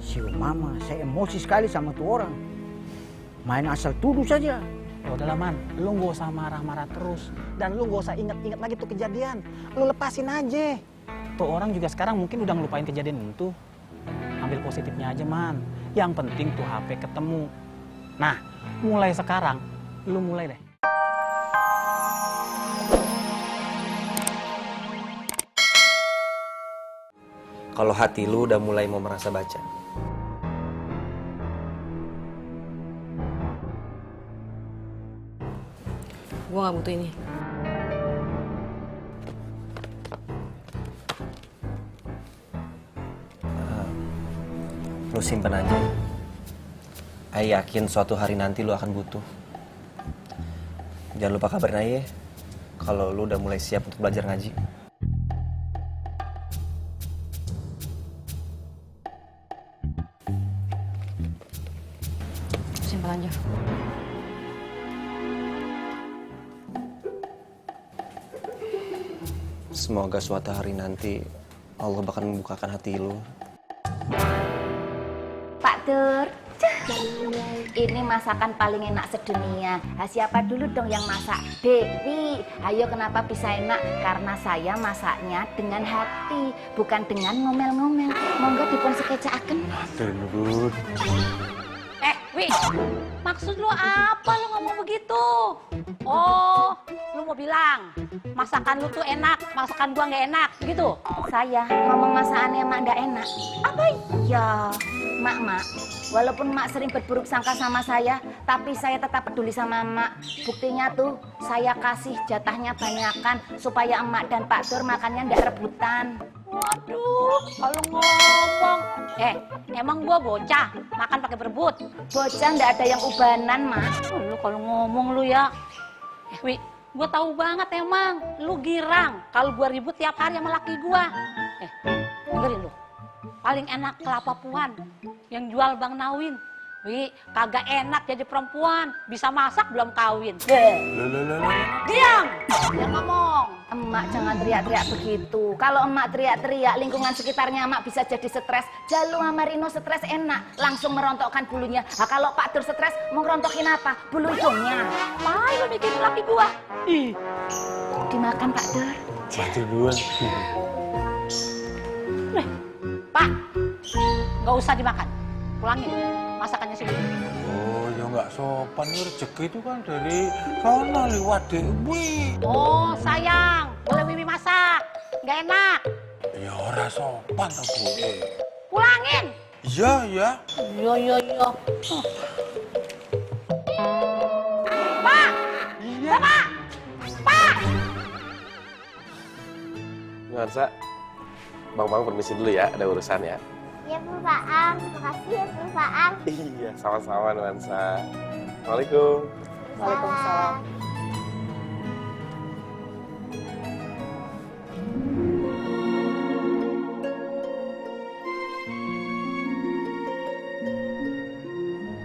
Si mama, saya emosi sekali sama tuh orang. Main asal tuduh saja. Ya udahlah Man, lu gak usah marah-marah terus. Dan lu gak usah inget-inget lagi tuh kejadian. Lu lepasin aja. Tuh orang juga sekarang mungkin udah ngelupain kejadian itu. Ambil positifnya aja Man. Yang penting tuh HP ketemu. Nah, mulai sekarang, lu mulai deh. Kalau hati lu udah mulai mau merasa baca. Gue gak butuh ini. Lu simpen aja. Ayah yakin suatu hari nanti lu akan butuh. Jangan lupa kabarin Ayah kalau lu udah mulai siap untuk belajar ngaji. Simpan aja. Semoga suatu hari nanti Allah bakal membukakan hati lu. Pak Dur, ini masakan paling enak sedunia. Siapa dulu dong yang masak? Dewi. Ayo, kenapa bisa enak? Karena saya masaknya dengan hati, bukan dengan ngomel-ngomel. Monggo dipun sekecaaken. Tenurut. Wi, maksud lu apa lu ngomong begitu? Oh, lu mau bilang masakan lu tuh enak, masakan gua nggak enak, gitu? Saya ngomong masakannya mak ndak enak. Apa iya? Mak, walaupun mak sering berburuk sangka sama saya, tapi saya tetap peduli sama mak. Buktinya tuh, saya kasih jatahnya banyakan supaya emak dan Pak Dur makannya ndak rebutan. Waduh, kalau ngomong, emang gua bocah makan pakai berebut? Bocah ndak ada yang ubanan, mak. Lu kalau ngomong lu ya, Wi, gua tahu banget emang lu girang kalau gua ribut tiap hari sama laki gua. Dengerin lu, paling enak kelapa puan yang jual Bang Nawin. Wi, kagak enak jadi perempuan, bisa masak belum kawin. Diam, jangan ngomong. Emak jangan teriak-teriak begitu. Kalau emak teriak-teriak, lingkungan sekitarnya emak bisa jadi stres. Jalu sama Rino stres enak, langsung merontokkan bulunya. Nah, kalau Pak Dur stres, mau ngerontokin apa? Bulu hidungnya. Main lu mikirin laki gua. Ih. Dimakan Pak Dur. Mati duluan. Pak, nggak usah dimakan. Pulangin masakannya sini. Oh, ya nggak sopan. Rezeki itu kan dari sana lewat Dewi. Oh, sayang. Boleh Wiwi masak. Nggak enak. Ya ora sopan tuh, Bu. Pulangin. Iya, ya. Iya. Pak! Iya. Pak! Nuansa, Bang permisi dulu ya, ada urusan ya. Ya Bu Faang, makasih ya Bu Faang. Iya, sama-sama Nuansa. Assalamualaikum. Waalaikumsalam.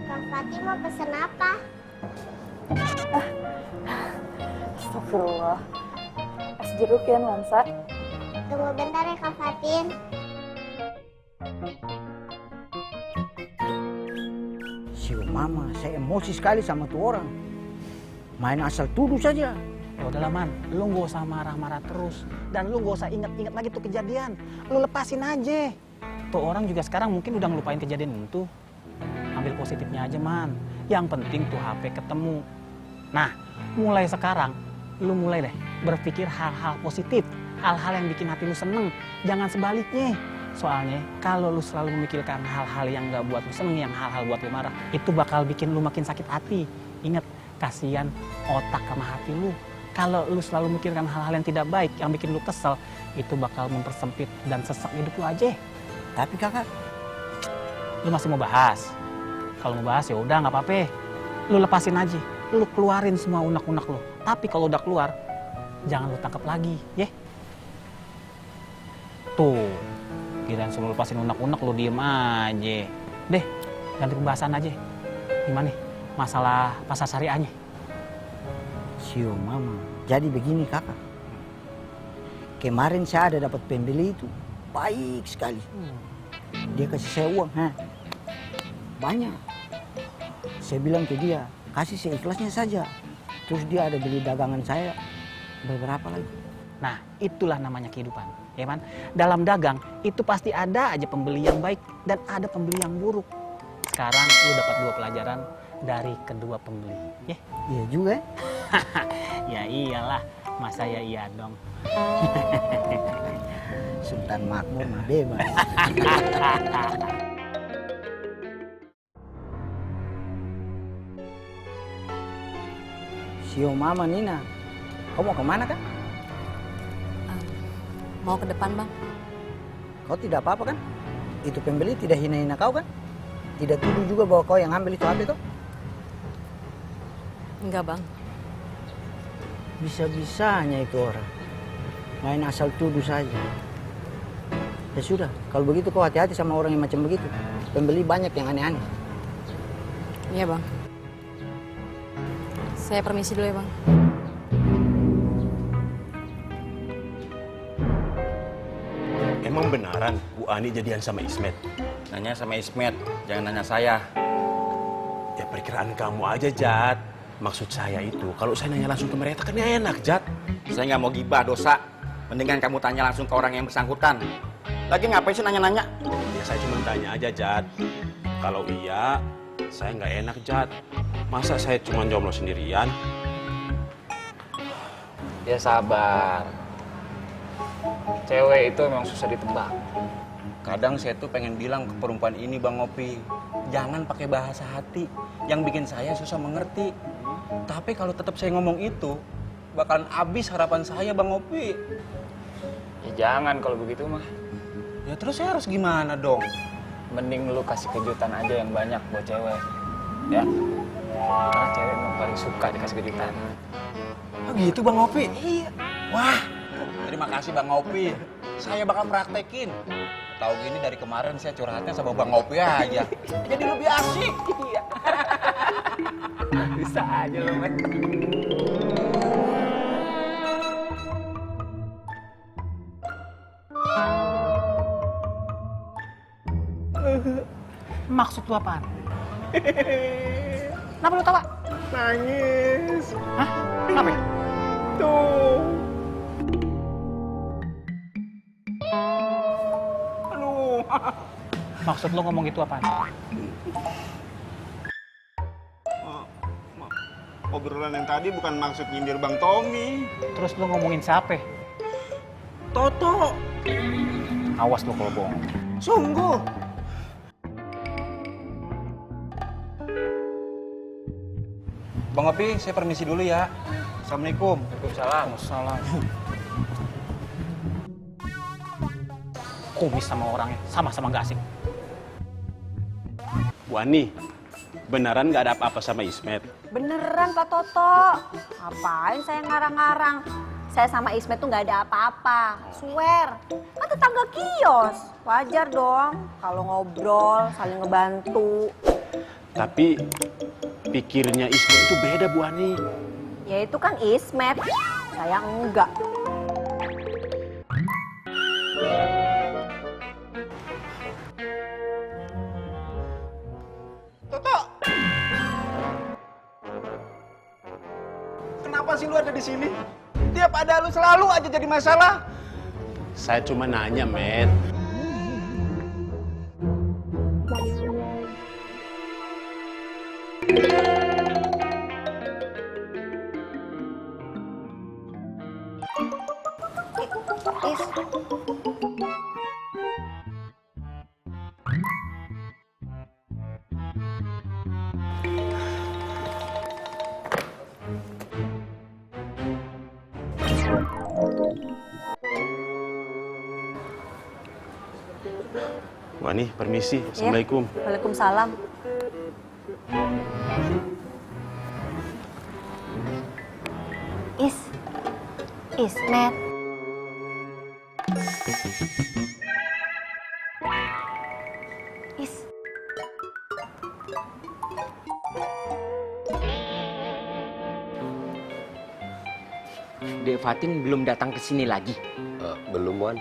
Kak Fatih mau pesen apa? Astagfirullah. Es jeruk ya, Nuansa. Tunggu bentar ya Kak Fatin. Si mama, saya emosi sekali sama tuh orang. Main asal tuduh saja. Ya udahlah Man, lu gak usah marah-marah terus. Dan lu gak usah inget-inget lagi tuh kejadian. Lu lepasin aja. Tuh orang juga sekarang mungkin udah ngelupain kejadian itu. Ambil positifnya aja Man. Yang penting tuh HP ketemu. Nah, mulai sekarang, lu mulai deh berpikir hal-hal positif. Hal-hal yang bikin hati lu seneng. Jangan sebaliknya. Soalnya kalau lu selalu memikirkan hal-hal yang gak buat lu seneng, yang hal-hal buat lu marah, itu bakal bikin lu makin sakit hati. Ingat, kasihan otak sama hati lu. Kalau lu selalu memikirkan hal-hal yang tidak baik, yang bikin lu kesel, itu bakal mempersempit dan sesak hidup lu aja. Tapi kakak, Lu masih mau bahas? Kalau mau bahas ya udah nggak apa-apa. Lu lepasin aja. Lu keluarin semua unek-unek lu. Tapi kalau udah keluar, jangan lu tangkap lagi, ya. Tuh, kirain sebelum lepasin unek-unek lu diem aja. Deh, ganti pembahasan aja. Gimana nih masalah pasar syariahnya? Sio mama, jadi begini kakak. Kemarin saya ada dapat pembeli itu. baik sekali. Dia kasih saya uang, banyak. Saya bilang ke dia, kasih seikhlasnya saja. Terus dia ada beli dagangan saya beberapa lagi. Nah, itulah namanya kehidupan, ya kan? Dalam dagang itu pasti ada aja pembeli yang baik dan ada pembeli yang buruk. Sekarang lu dapat 2 pelajaran dari kedua pembeli, ya? Iya juga. Ya iyalah, masa ya iya dong. Sultan Makmur mah bebas. Sio Mama Nina, kau mau kemana kan? Mau ke depan, Bang? Kau tidak apa-apa kan? Itu pembeli tidak hina-hina kau kan? Tidak tuduh juga bahwa kau yang ambil itu HP tuh? Enggak, Bang. Bisa-bisanya itu orang. Main asal tuduh saja. Ya sudah, kalau begitu kau hati-hati sama orang yang macam begitu. Pembeli banyak yang aneh-aneh. Iya, Bang. Saya permisi dulu ya, Bang. Emang benaran Bu Ani jadian sama Ismet? Nanya sama Ismet, jangan nanya saya. Ya perkiraan kamu aja, Jat. Maksud saya itu, kalau saya nanya langsung ke mereka kan enak, Jat. Saya nggak mau gibah, dosa. Mendingan kamu tanya langsung ke orang yang bersangkutan. Lagi ngapain sih nanya-nanya? Ya saya cuma tanya aja, Jat. Kalau iya, saya nggak enak, Jat. Masa saya cuma jomblo sendirian? Ya sabar. Cewek itu memang susah ditebak. Kadang saya tuh pengen bilang ke perempuan ini, Bang Opi, jangan pakai bahasa hati yang bikin saya susah mengerti. Tapi kalau tetap saya ngomong itu, bakalan habis harapan saya, Bang Opi. Ya jangan kalau begitu mah. Ya terus saya harus gimana dong? Mending lu kasih kejutan aja yang banyak buat cewek. Ya. Karena cewek memang paling suka dikasih kejutan. Oh gitu, Bang Opi? Iya. Wah, terima kasih Bang Opi. Saya bakal praktekin. Tahu gini dari kemarin saya curhatnya sama Bang Opi aja. Jadi lebih asik. Iya. Bisa aja lu, Mat. Maksud lu apaan? Kenapa lu tawa? Nangis. Hah? Kenapa ya? Tuh. Aduh. Maksud lu ngomong gitu apaan? Obrolan yang tadi bukan maksud nyindir Bang Tommy. Terus lu ngomongin siapa? Toto. Awas lu kalau bohong. Sungguh. Bang Opi, saya permisi dulu ya. Assalamualaikum. Waalaikumsalam. Salam. Kumis sama orangnya, sama-sama gak asik. Bu Ani, beneran nggak ada apa-apa sama Ismet? Beneran Pak Toto. Ngapain saya ngarang-ngarang? Saya sama Ismet tuh nggak ada apa-apa. Swear. Kan tetangga kios. Wajar dong kalau ngobrol, saling ngebantu. Tapi pikirnya Ismet itu beda, Bu Ani. Ya itu kan Ismet. Saya enggak. Toto. Kenapa sih lu ada di sini? Tiap ada lu selalu aja jadi masalah. Saya cuma nanya, Met. Bu Ani, permisi. Assalamualaikum. Waalaikumsalam. Ismet. Dek Fatin belum datang ke sini lagi? Belum, Wan.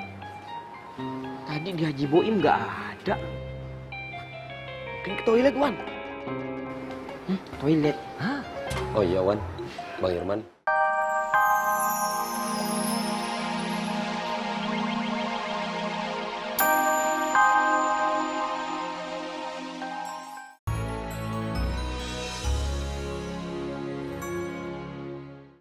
Tadi di Haji Boim nggak ada. Kan ke toilet, Wan. Toilet? Hah? Oh iya, Wan. Bang Irman,